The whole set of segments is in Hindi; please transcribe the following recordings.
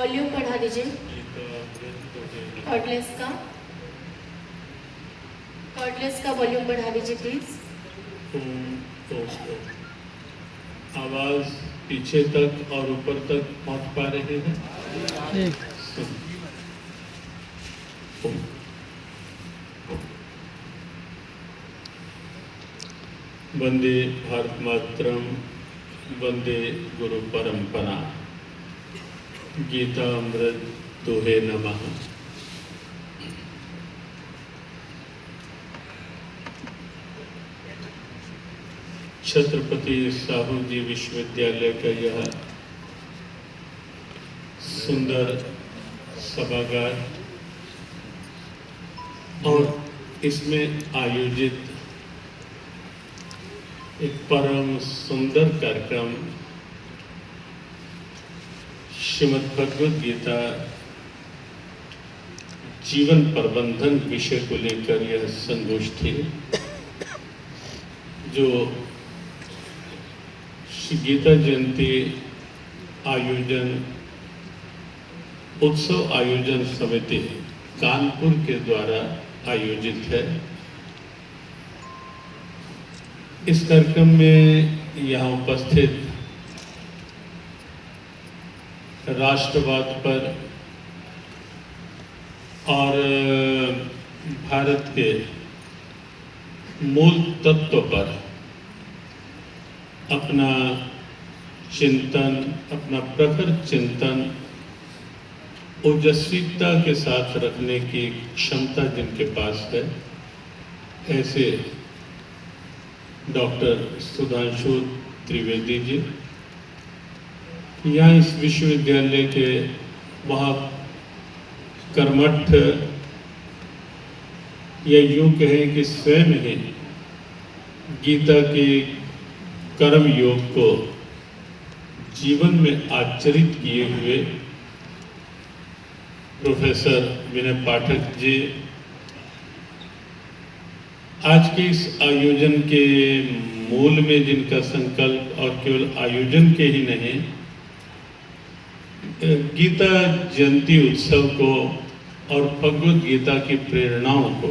वॉल्यूम बढ़ा दीजिए। कॉर्डलेस का वॉल्यूम बढ़ा दीजिए प्लीज। आवाज पीछे तक और ऊपर तक पहुंच पा रहे हैं? वंदे भारत मातरम, वंदे गुरु परंपरा, गीता अमृत दोहे नमः। छत्रपति साहू जी विश्वविद्यालय का यह सुंदर सभागार और इसमें आयोजित एक परम सुंदर कार्यक्रम श्रीमद् भगवद गीता जीवन प्रबंधन विषय को लेकर यह संगोष्ठी जो श्री गीता जयंती आयोजन उत्सव आयोजन समिति कानपुर के द्वारा आयोजित है। इस कार्यक्रम में यहाँ उपस्थित राष्ट्रवाद पर और भारत के मूल तत्व पर अपना चिंतन, अपना प्रखर चिंतन ओजस्वीता के साथ रखने की क्षमता जिनके पास है, ऐसे डॉक्टर सुधांशु त्रिवेदी जी यहाँ इस विश्वविद्यालय के बहुत कर्मठ या यूँ कहें कि स्वयं ही गीता के कर्म योग को जीवन में आचरित किए हुए प्रोफेसर विनय पाठक जी आज के इस आयोजन के मूल में जिनका संकल्प और केवल आयोजन के ही नहीं गीता जयंती उत्सव को और भगवद गीता की प्रेरणाओं को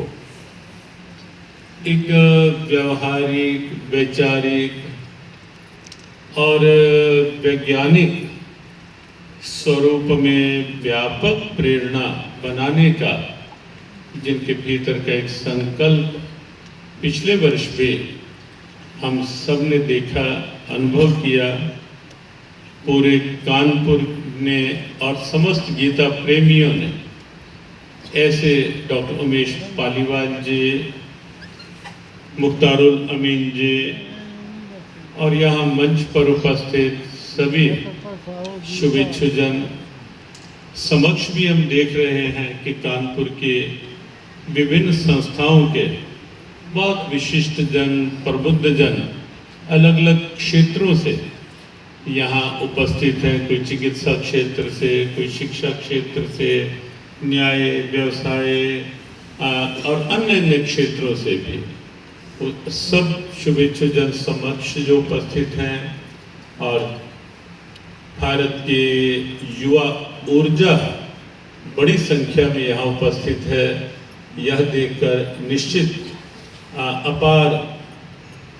एक व्यवहारिक, वैचारिक और वैज्ञानिक स्वरूप में व्यापक प्रेरणा बनाने का जिनके भीतर का एक संकल्प पिछले वर्ष भी हम सब ने देखा, अनुभव किया। पूरे कानपुर ने और समस्त गीता प्रेमियों ने ऐसे डॉक्टर उमेश पालीवाल जी, मुख्तारुल अमीन जी और यहाँ मंच पर उपस्थित सभी शुभेच्छुजन समक्ष भी हम देख रहे हैं कि कानपुर के विभिन्न संस्थाओं के बहुत विशिष्ट जन, प्रबुद्ध जन अलग अलग क्षेत्रों से यहाँ उपस्थित हैं। कोई चिकित्सा क्षेत्र से, कोई शिक्षा क्षेत्र से, न्याय, व्यवसाय और अन्य अन्य क्षेत्रों से भी सब शुभेच्छुजन समक्ष जो उपस्थित हैं और भारत के युवा ऊर्जा बड़ी संख्या में यहाँ उपस्थित है, यह देखकर निश्चित अपार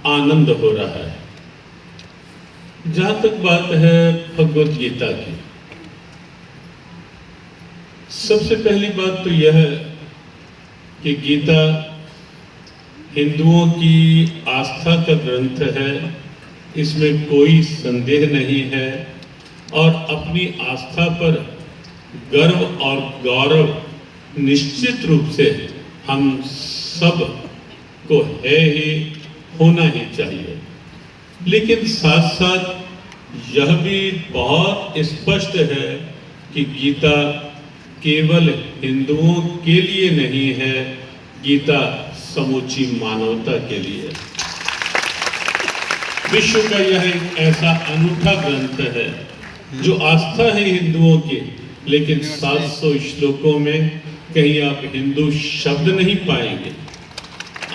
आनंद हो रहा है। जहाँ तक बात है भगवद गीता की, सबसे पहली बात तो यह है कि गीता हिंदुओं की आस्था का ग्रंथ है, इसमें कोई संदेह नहीं है और अपनी आस्था पर गर्व और गौरव निश्चित रूप से हम सब को है ही, होना ही चाहिए। लेकिन साथ साथ यह भी बहुत स्पष्ट है कि गीता केवल हिंदुओं के लिए नहीं है, गीता समूची मानवता के लिए। विश्व का यह एक ऐसा अनूठा ग्रंथ है जो आस्था है हिंदुओं की, लेकिन 700 श्लोकों में कहीं आप हिंदू शब्द नहीं पाएंगे।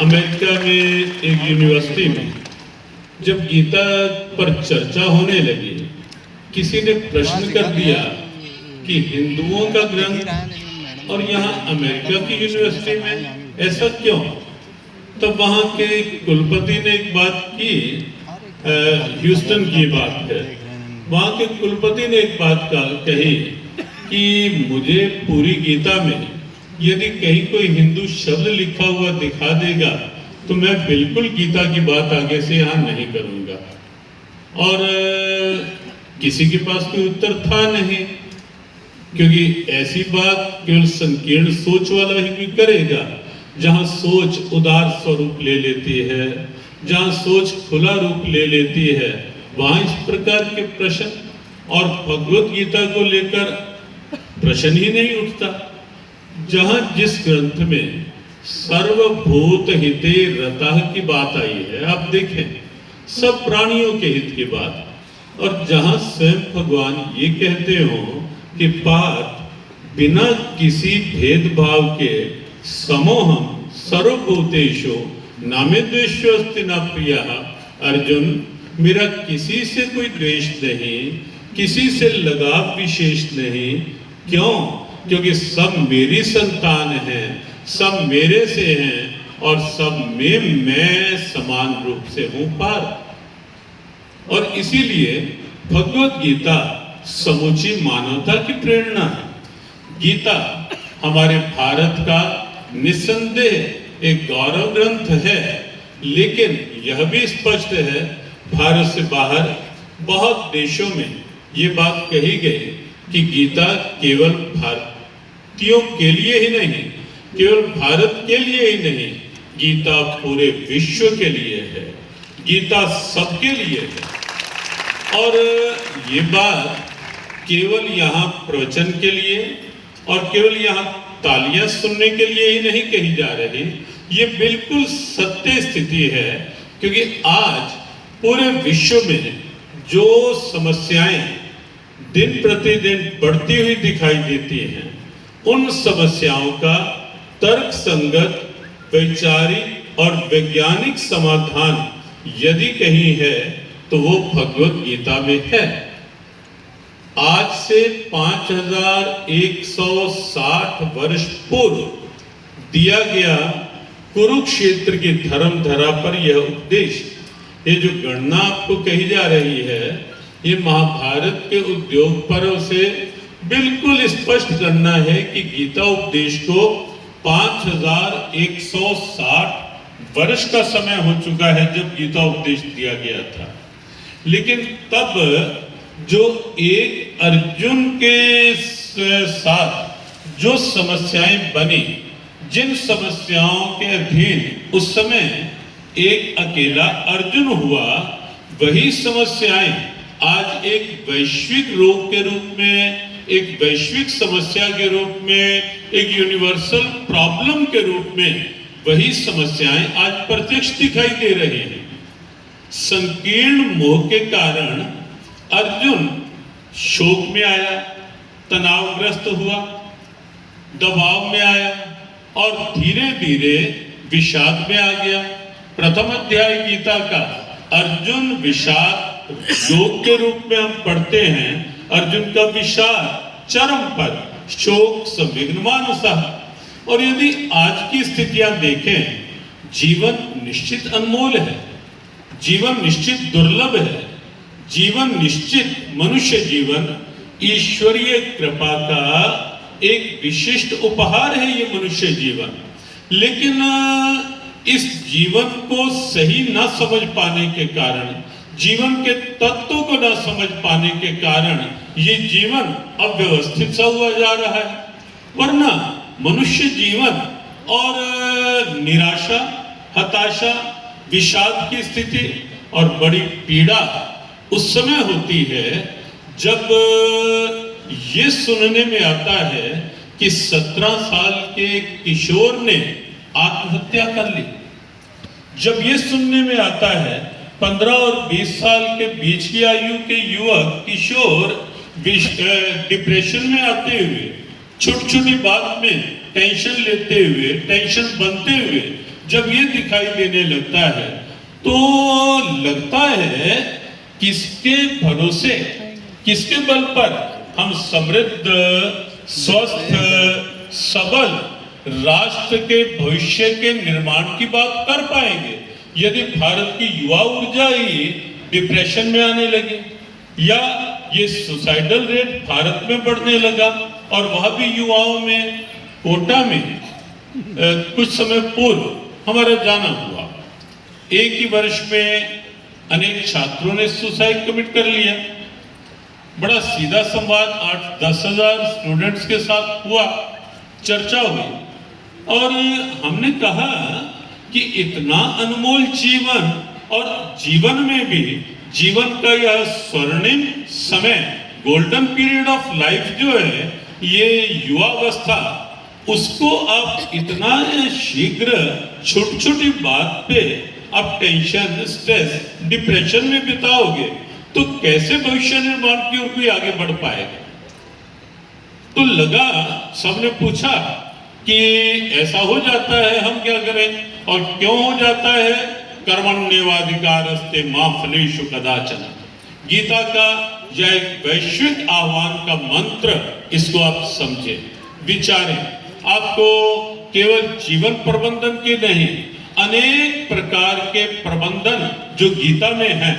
अमेरिका में एक यूनिवर्सिटी में जब गीता पर चर्चा होने लगी, किसी ने प्रश्न कर दिया कि हिंदुओं का ग्रंथ और यहाँ अमेरिका की यूनिवर्सिटी में ऐसा क्यों? तब वहाँ के कुलपति ने एक बात की, ह्यूस्टन की बात है, वहाँ के कुलपति ने एक बात कही कि मुझे पूरी गीता में यदि कहीं कोई हिंदू शब्द लिखा हुआ दिखा देगा तो मैं बिल्कुल गीता की बात आगे से यहाँ नहीं करूँगा। और किसी के पास कोई उत्तर था नहीं, क्योंकि ऐसी बात केवल संकीर्ण सोच वाला ही कोई करेगा। जहाँ सोच उदार स्वरूप ले लेती है, जहाँ सोच खुला रूप ले लेती है, वहाँ इस प्रकार के प्रश्न और भगवत गीता को लेकर प्रश्न ही नहीं उठता। जहाँ जिस ग्रंथ में सर्वभूत हिते रतः की बात आई है, आप देखें सब प्राणियों के हित की बात, और जहाँ स्वयं भगवान ये कहते हो कि पार्थ बिना किसी भेदभाव के समोहम सर्वभूतेषु नामे द्वेषो अस्ति न प्रियः। अर्जुन, मेरा किसी से कोई द्वेष नहीं, किसी से लगाव विशेष नहीं। क्यों? क्योंकि सब मेरी संतान है, सब मेरे से हैं और सब में मैं समान रूप से हूं पार। और इसीलिए भगवत गीता समूची मानवता की प्रेरणा है। गीता हमारे भारत का निस्संदेह एक गौरव ग्रंथ है, लेकिन यह भी स्पष्ट है भारत से बाहर बहुत देशों में ये बात कही गई कि गीता केवल भारतीयों के लिए ही नहीं, केवल भारत के लिए ही नहीं, गीता पूरे विश्व के लिए है, गीता सबके लिए है। और ये बात केवल यहाँ प्रवचन के लिए और केवल यहाँ तालियां सुनने के लिए ही नहीं कही जा रही, ये बिल्कुल सत्य स्थिति है। क्योंकि आज पूरे विश्व में जो समस्याएं दिन प्रतिदिन बढ़ती हुई दिखाई देती हैं, उन समस्याओं का तर्क संगत, वैचारिक और वैज्ञानिक समाधान यदि कहीं है तो वो भगवत गीता में है। आज से 5160 वर्ष पूर्व दिया गया कुरुक्षेत्र की धर्मधरा पर यह उपदेश, ये जो गणना आपको कही जा रही है, ये महाभारत के उद्योग पर्व से बिल्कुल स्पष्ट गणना है कि गीता उपदेश को 5160 वर्ष का समय हो चुका है जब गीता उपदेश दिया गया था। लेकिन तब जो एक अर्जुन के साथ जो समस्याएं बनी, जिन समस्याओं के अधीन उस समय एक अकेला अर्जुन हुआ, वही समस्याएं आज एक वैश्विक रोग के रूप में, एक वैश्विक समस्या के रूप में, एक यूनिवर्सल प्रॉब्लम के रूप में वही समस्याएं आज प्रत्यक्ष दिखाई दे रही हैं। संकीर्ण मोह के कारण अर्जुन शोक में आया, तनावग्रस्त हुआ, दबाव में आया और धीरे धीरे विषाद में आ गया। प्रथम अध्याय गीता का अर्जुन विषाद योग के रूप में हम पढ़ते हैं। अर्जुन का विषाद चरम पर, शोक संविघ्न मानसः। और यदि आज की स्थितियां देखें, जीवन निश्चित अनमोल है, जीवन निश्चित दुर्लभ है, जीवन निश्चित मनुष्य जीवन ईश्वरीय कृपा का एक विशिष्ट उपहार है ये मनुष्य जीवन। लेकिन इस जीवन को सही न समझ पाने के कारण, जीवन के तत्वों को न समझ पाने के कारण ये जीवन अव्यवस्थित सा हुआ जा रहा है। वरना मनुष्य जीवन और निराशा, हताशा, विषाद की स्थिति और बड़ी पीड़ा उस समय होती है जब ये सुनने में आता है कि 17 साल के किशोर ने आत्महत्या कर ली। जब ये सुनने में आता है 15 और 20 साल के बीच की आयु के युवक किशोर डिप्रेशन में आते हुए, छोटी छोटी बात में टेंशन लेते हुए, टेंशन बनते हुए जब ये दिखाई देने लगता है, तो लगता है किसके भरोसे, किसके बल पर हम समृद्ध, स्वस्थ, सबल राष्ट्र के भविष्य के निर्माण की बात कर पाएंगे यदि भारत की युवा ऊर्जा ही डिप्रेशन में आने लगे, या ये सुसाइडल रेट भारत में बढ़ने लगा और वह भी युवाओं में। कोटा में कुछ समय पूर्व हमारा जाना हुआ, एक ही वर्ष में अनेक छात्रों ने सुसाइड कमिट कर लिया। बड़ा सीधा संवाद 8-10 हजार स्टूडेंट्स के साथ हुआ, चर्चा हुई और हमने कहा कि इतना अनमोल जीवन और जीवन में भी जीवन का यह स्वर्णिम समय, गोल्डन पीरियड ऑफ लाइफ जो है, ये युवावस्था, उसको आप इतना शीघ्र छोटी छोटी बात पे आप टेंशन, स्ट्रेस, डिप्रेशन में बिताओगे तो कैसे भविष्य निर्माण की ओर कोई आगे बढ़ पाएगा। तो लगा, सबने पूछा कि ऐसा हो जाता है, हम क्या करें और क्यों हो जाता है। कर्मण्येवाधिकारस्ते मा फलेषु कदाचन, गीता का यह एक वैश्विक आह्वान का मंत्र, इसको आप समझे, विचारें। आपको केवल जीवन प्रबंधन के नहीं, अनेक प्रकार के प्रबंधन जो गीता में है,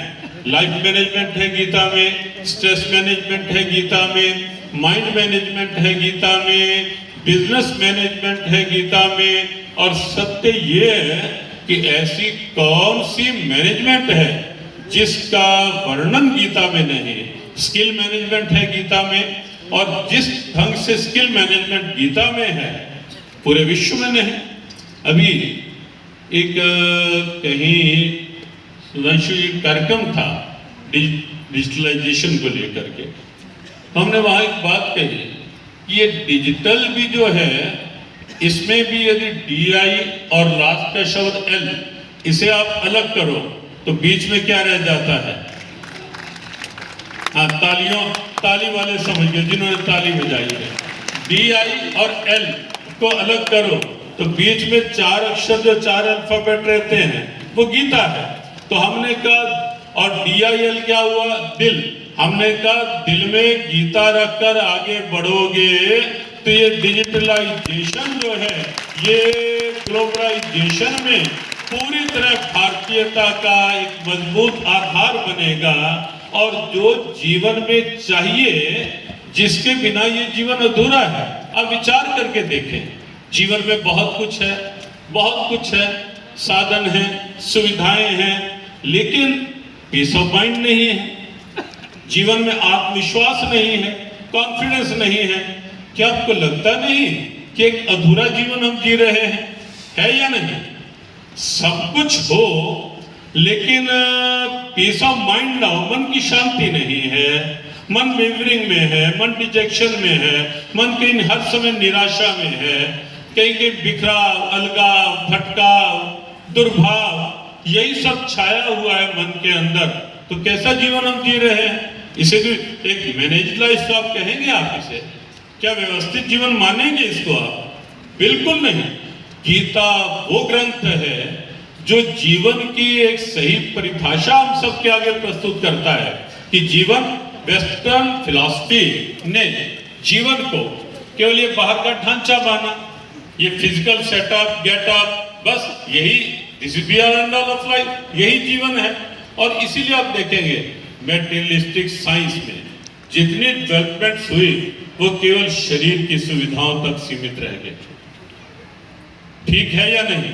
लाइफ मैनेजमेंट है गीता में, स्ट्रेस मैनेजमेंट है गीता में, माइंड मैनेजमेंट है गीता में, बिजनेस मैनेजमेंट है गीता में। और सत्य ये है कि ऐसी कौन सी मैनेजमेंट है जिसका वर्णन गीता में नहीं। स्किल मैनेजमेंट है गीता में, और जिस ढंग से स्किल मैनेजमेंट गीता में है पूरे विश्व में नहीं। अभी एक कहीं वैश्विक कार्यक्रम था डिजिटलाइजेशन को लेकर के, हमने वहां एक बात कही कि ये डिजिटल भी जो है, इसमें भी यदि DI और लास्ट का शब्द L, इसे आप अलग करो तो बीच में क्या रह जाता है। हाँ, ताली वाले समझ गए जिन्होंने ताली बजाई है। DI और L को अलग करो तो बीच में 4 अक्षर, जो 4 अल्फाबेट रहते हैं, वो गीता है। तो हमने कहा, और DIL क्या हुआ, दिल। हमने कहा दिल में गीता रखकर आगे बढ़ोगे तो ये डिजिटलाइजेशन जो है, ये ग्लोबलाइजेशन में पूरी तरह भारतीयता का एक मजबूत आधार बनेगा। और जो जीवन में चाहिए, जिसके बिना ये जीवन अधूरा है। अब विचार करके देखें, जीवन में बहुत कुछ है, बहुत कुछ है, साधन है, सुविधाएं हैं, लेकिन पीस ऑफ माइंड नहीं है, जीवन में आत्मविश्वास नहीं है, कॉन्फिडेंस नहीं है। क्या आपको लगता नहीं कि एक अधूरा जीवन हम जी रहे हैं, है या नहीं? सब कुछ हो लेकिन पीस ऑफ माइंड ना हो, मन की शांति नहीं है, मन वेवरिंग में है, मन डिजेक्शन में है, मन कहीं हर समय निराशा में है, कहीं कहीं बिखराव, अलगाव, भटकाव, दुर्भाव, यही सब छाया हुआ है मन के अंदर। तो कैसा जीवन हम जी रहे हैं? इसे भी एक मैनेज्ड लाइफ आप कहेंगे? आप इसे क्या व्यवस्थित जीवन मानेंगे इसको आप? बिल्कुल नहीं। गीता वो ग्रंथ है जो जीवन की एक सही परिभाषा हम सबके आगे प्रस्तुत करता है कि जीवन, वेस्टर्न फिलॉसफी ने जीवन को केवल ये बाहर का ढांचा माना, ये फिजिकल सेटअप, गेटअप, बस यही, this is be and all of life, यही जीवन है। और इसीलिए आप देखेंगे मेटेरियलिस्टिक साइंस में जितनी डेवलपमेंट्स हुई वो केवल शरीर की सुविधाओं तक सीमित रह गए। ठीक है या नहीं?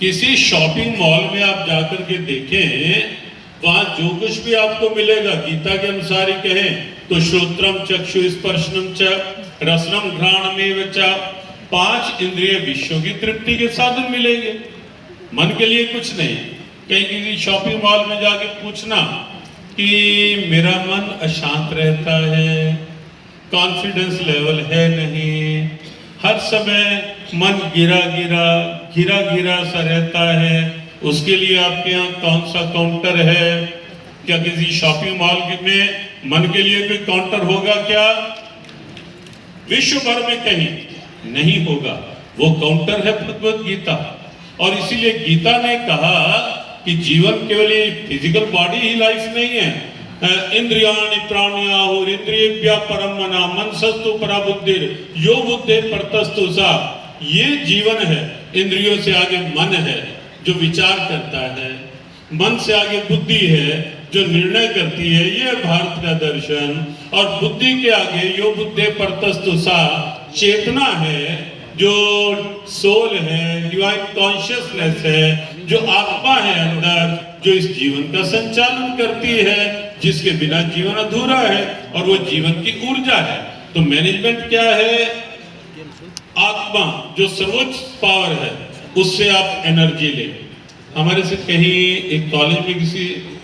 किसी शॉपिंग मॉल में आप जाकर के देखें, वहां जो कुछ भी आपको मिलेगा, गीता के अनुसार ही कहें तो श्रोत्रम चक्षु स्पर्शनम च रसनम घ्राणमेव च, 5 इंद्रिय विषयों की तृप्ति के साधन मिलेंगे, मन के लिए कुछ नहीं। कहीं किसी शॉपिंग मॉल में जाके पूछना कि मेरा मन अशांत रहता है, कॉन्फिडेंस लेवल है नहीं, हर समय मन गिरा सा रहता है, उसके लिए आपके यहाँ कौन सा काउंटर है? क्या किसी शॉपिंग मॉल में मन के लिए कोई काउंटर होगा क्या? विश्व भर में कहीं नहीं होगा। वो काउंटर है भगवत गीता। और इसीलिए गीता ने कहा कि जीवन केवल ये फिजिकल बॉडी ही लाइफ नहीं है, इंद्रियाणि प्राण्याहुर इंद्रियेभ्यः परम मना मनसस्तु परा बुद्धिर यो बुद्धे परतस्तु सा। ये जीवन है। इंद्रियों से आगे मन है जो विचार करता है, मन से आगे बुद्धि है जो निर्णय करती है, ये भारत का दर्शन। और बुद्धि के आगे यो बुद्धे परतस्तु सा चेतना है, जो सोल है, डिवाइन कॉन्शियसनेस है, जो आत्मा है अंदर, जो इस जीवन का संचालन करती है, जिसके बिना जीवन अधूरा है, और वो जीवन की ऊर्जा है। तो मैनेजमेंट क्या है? आत्मा जो सर्वोच्च पावर है, उससे आप एनर्जी ले। हमारे से कहीं एक कॉलेज में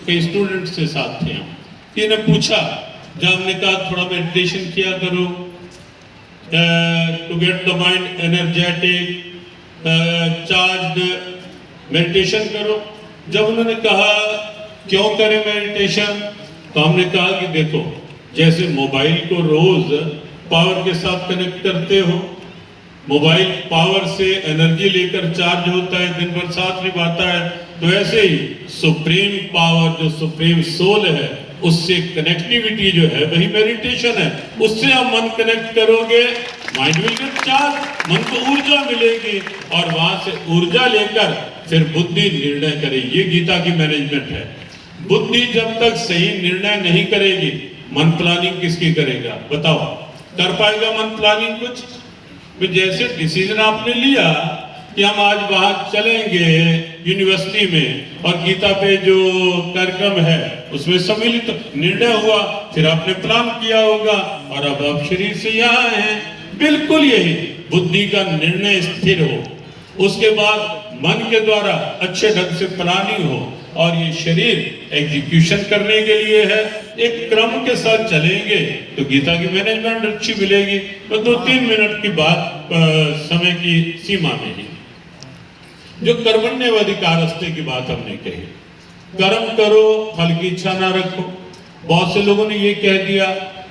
कई स्टूडेंट्स के साथ थे हम, इन्हें पूछा, जब हमने कहा थोड़ा मेडिटेशन किया करो to get the mind energetic charged, meditation करो। जब उन्होंने कहा क्यों करें मेडिटेशन, तो हमने कहा कि देखो, जैसे मोबाइल को रोज पावर के साथ कनेक्ट करते हो, मोबाइल पावर से एनर्जी लेकर चार्ज होता है, दिन भर साथ निभाता है, तो ऐसे ही सुप्रीम पावर जो सुप्रीम सोल है, उससे कनेक्टिविटी जो है वही मेडिटेशन है। उससे आप मन कनेक्ट करोगे, माइंड विल गेट चार्ज, मन को ऊर्जा मिलेगी, और वहां से ऊर्जा लेकर फिर बुद्धि निर्णय करेगी। ये गीता की मैनेजमेंट है। बुद्धि जब तक सही निर्णय नहीं करेगी, मन प्लानिंग किसकी करेगा बताओ? कर पाएगा मन प्लानिंग कुछ? तो जैसे डिसीजन आपने लिया कि हम आज वहां चलेंगे यूनिवर्सिटी में, और गीता पे जो कार्यक्रम है उसमें सम्मिलित तो निर्णय हुआ, फिर आपने प्लान किया होगा, और अब आप शरीर से यहाँ हैं। बिल्कुल यही बुद्धि का निर्णय स्थिर हो, उसके बाद मन के द्वारा अच्छे ढंग से प्लानिंग हो, और ये शरीर एग्जीक्यूशन करने के लिए है। एक क्रम के साथ चलेंगे तो गीता की मैनेजमेंट अच्छी मिलेगी। तो 2-3 मिनट की बात समय की सीमा में ही, जो कर्मण्येवाधिकारस्ते की बात हमने कही, कर्म करो, फल की इच्छा ना रखो। बहुत से लोगों ने ये कह दिया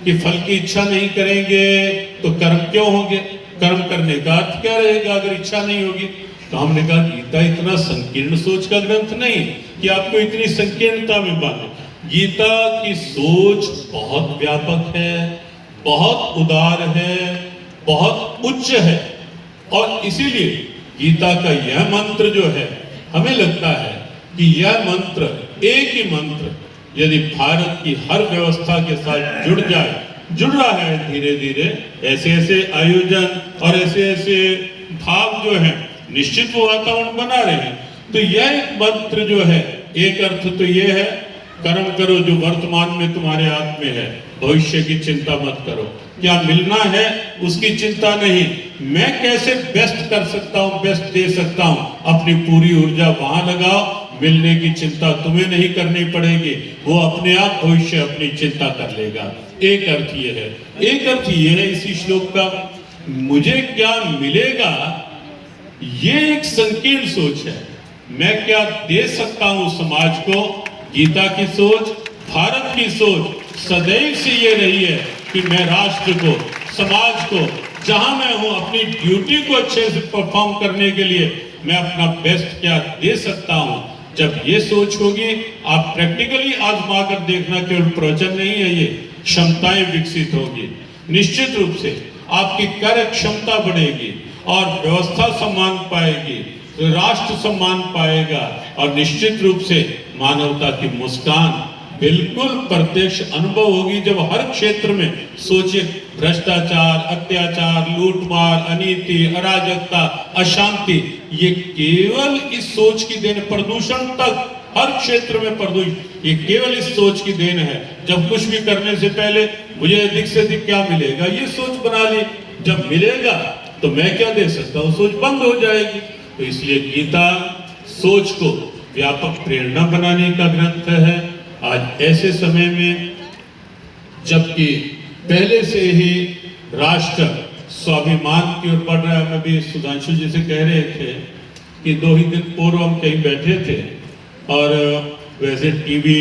कि फल की इच्छा नहीं करेंगे तो कर्म क्यों होंगे, कर्म करने का अर्थ क्या रहेगा अगर इच्छा नहीं होगी? तो हमने कहा गीता इतना संकीर्ण सोच का ग्रंथ नहीं कि आपको इतनी संकीर्णता में बांधे। गीता की सोच बहुत व्यापक है, बहुत उदार है, बहुत उच्च है, और इसीलिए गीता का यह मंत्र जो है, हमें लगता है कि यह मंत्र, एक ही मंत्र यदि भारत की हर व्यवस्था के साथ जुड़ रहा है धीरे धीरे, ऐसे ऐसे आयोजन और ऐसे ऐसे भाव जो है निश्चित वो वातावरण बना रहे हैं। तो यह एक मंत्र जो है, एक अर्थ तो यह है, कर्म करो जो वर्तमान में तुम्हारे हाथ में है, भविष्य की चिंता मत करो। क्या मिलना है उसकी चिंता नहीं, मैं कैसे बेस्ट कर सकता हूं, बेस्ट दे सकता हूं, अपनी पूरी ऊर्जा वहां लगाओ। मिलने की चिंता तुम्हें नहीं करनी पड़ेगी, वो अपने आप भविष्य अपनी चिंता कर लेगा। एक अर्थ ये है। एक अर्थ ये है इसी श्लोक का, मुझे क्या मिलेगा, ये एक संकीर्ण सोच है। मैं क्या दे सकता हूं समाज को? गीता की सोच, भारत की सोच सदैव से ये रही है कि मैं राष्ट्र को, समाज को, जहां मैं हूं, अपनी ड्यूटी को अच्छे से परफॉर्म करने के लिए मैं अपना बेस्ट क्या दे सकता हूं। जब ये सोच होगी, आप प्रैक्टिकली आजमा कर देखना, केवल प्रवचन नहीं है, ये क्षमताएं विकसित होगी। निश्चित रूप से आपकी कार्य क्षमता बढ़ेगी, और व्यवस्था सम्मान पाएगी, राष्ट्र सम्मान पाएगा, और निश्चित रूप से मानवता की मुस्कान बिल्कुल प्रत्यक्ष अनुभव होगी। जब हर क्षेत्र में सोचिए, भ्रष्टाचार, अत्याचार, लूटमार, अनीति, अराजकता, अशांति, ये केवल इस सोच की देन, प्रदूषण तक हर क्षेत्र में प्रदूषण, ये केवल इस सोच की देन है। जब कुछ भी करने से पहले मुझे अधिक से अधिक क्या मिलेगा, ये सोच बना ली। जब मिलेगा तो मैं क्या दे सकता हूँ, सोच बंद हो जाएगी। तो इसलिए गीता सोच को व्यापक प्रेरणा बनाने का ग्रंथ है। आज ऐसे समय में जबकि पहले से ही राष्ट्र स्वाभिमान की ओर बढ़ रहा है, मैं भी सुधांशु जी से कह रहे थे कि 2 ही दिन पूर्व हम कहीं बैठे थे, और वैसे टीवी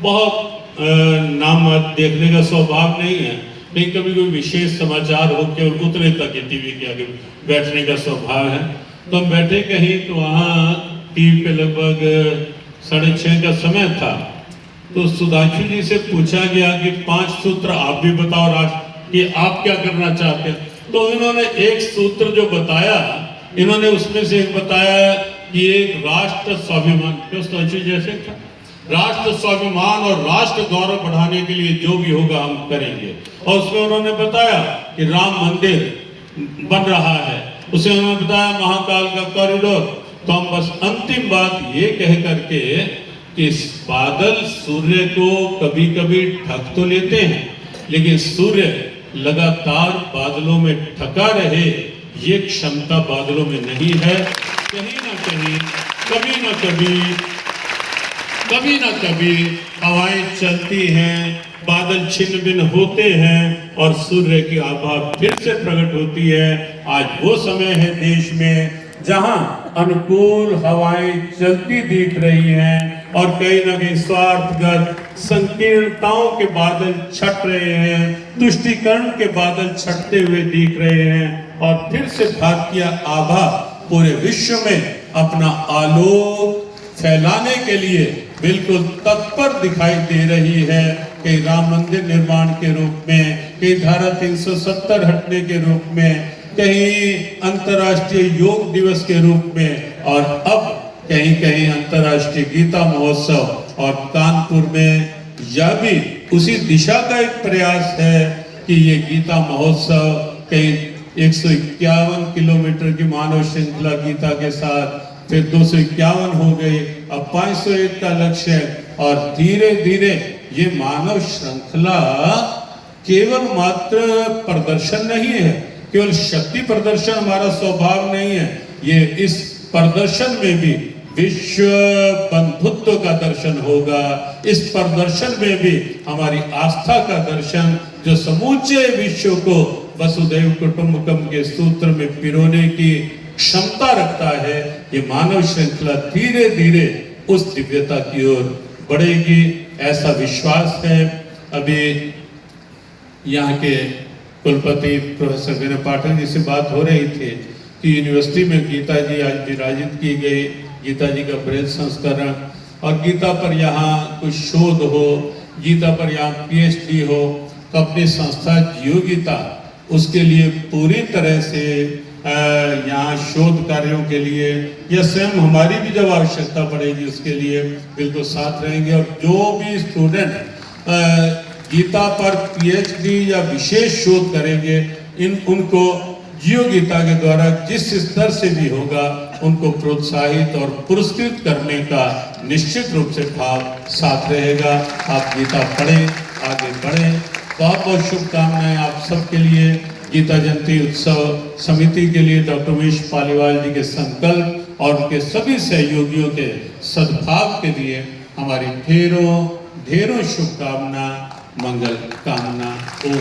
बहुत नाम देखने का स्वभाव नहीं है, लेकिन कभी कोई विशेष समाचार हो केवल उतने तक टीवी के आगे बैठने का स्वभाव है। तो हम बैठे कहीं, तो वहाँ टीवी पे लगभग 6:30 का समय था, तो सुधांशु जी से पूछा गया कि 5 सूत्र आप भी बताओ राष्ट्र कि आप क्या करना चाहते हैं। तो इन्होंने एक सूत्र जो बताया, इन्होंने उसमें से एक बताया कि एक राष्ट्र स्वाभिमान, क्यों सुधांशु जैसे था, राष्ट्र स्वाभिमान और राष्ट्र गौरव बढ़ाने के लिए जो भी होगा हम करेंगे। और उसमें उन्होंने बताया कि राम मंदिर बन रहा है, उसे उन्होंने बताया महाकाल का कॉरिडोर। तो हम बस अंतिम बात ये कह करके कि बादल सूर्य को कभी कभी ढक तो लेते हैं, लेकिन सूर्य लगातार बादलों में ढका रहे ये क्षमता बादलों में नहीं है। कहीं ना कहीं कभी ना कभी हवाएं चलती हैं, बादल छिन्न भिन्न होते हैं और सूर्य की आभा फिर से प्रकट होती है। आज वो समय है देश में जहां अनुकूल हवाएं चलती दिख रही हैं और कहीं ना कहीं स्वार्थगत संकीर्णताओं के बादल छट रहे हैं, तुष्टीकरण के बादल छटते हुए दिख रहे हैं और फिर से भारतीय आभा पूरे विश्व में अपना आलोक फैलाने के लिए बिल्कुल तत्पर दिखाई दे रही है। कहीं राम मंदिर निर्माण के रूप में, कहीं धारा 370 हटने के रूप में, कहीं अंतर्राष्ट्रीय योग दिवस के रूप में और अब कहीं कहीं अंतर्राष्ट्रीय गीता महोत्सव। और कानपुर में यह भी उसी दिशा का एक प्रयास है कि ये गीता महोत्सव कहीं 151 किलोमीटर की मानव श्रृंखला गीता के साथ, फिर 251 हो गई, अब 501 का लक्ष्य है। और धीरे धीरे ये मानव श्रृंखला केवल मात्र प्रदर्शन नहीं है, केवल शक्ति प्रदर्शन हमारा स्वभाव नहीं है, ये इस प्रदर्शन में भी विश्व बंधुत्व का दर्शन होगा। इस प्रदर्शन में भी हमारी आस्था का दर्शन जो समूचे विश्व को वसुधैव कुटुंबकम के सूत्र में पिरोने की क्षमता रखता है। ये मानव श्रृंखला धीरे धीरे उस दिव्यता की ओर बढ़ेगी, ऐसा विश्वास है। अभी यहाँ के कुलपति प्रोफेसर विनय पाठक जी से बात हो रही थी कि यूनिवर्सिटी में गीता जी आज विराजित की गई, गीता जी का बृहद संस्करण, और गीता पर यहाँ कुछ शोध हो, गीता पर यहाँ PhD हो, तो अपनी संस्था जियो गीता उसके लिए पूरी तरह से यहाँ शोध कार्यों के लिए या स्वयं हमारी भी जब आवश्यकता पड़ेगी उसके लिए बिल्कुल साथ रहेंगे। और जो भी स्टूडेंट गीता पर PhD या विशेष शोध करेंगे, उनको जियो गीता के द्वारा जिस स्तर से भी होगा उनको प्रोत्साहित और पुरस्कृत करने का निश्चित रूप से भाव साथ रहेगा। आप गीता पढ़ें, आगे बढ़ें। बहुत बहुत शुभकामनाएं आप सबके लिए। गीता जयंती उत्सव समिति के लिए डॉक्टर उमेश पालीवाल जी के संकल्प और उनके सभी सहयोगियों के सद्भाव के लिए हमारी ढेरों ढेरों शुभकामना, मंगल कामना। ओम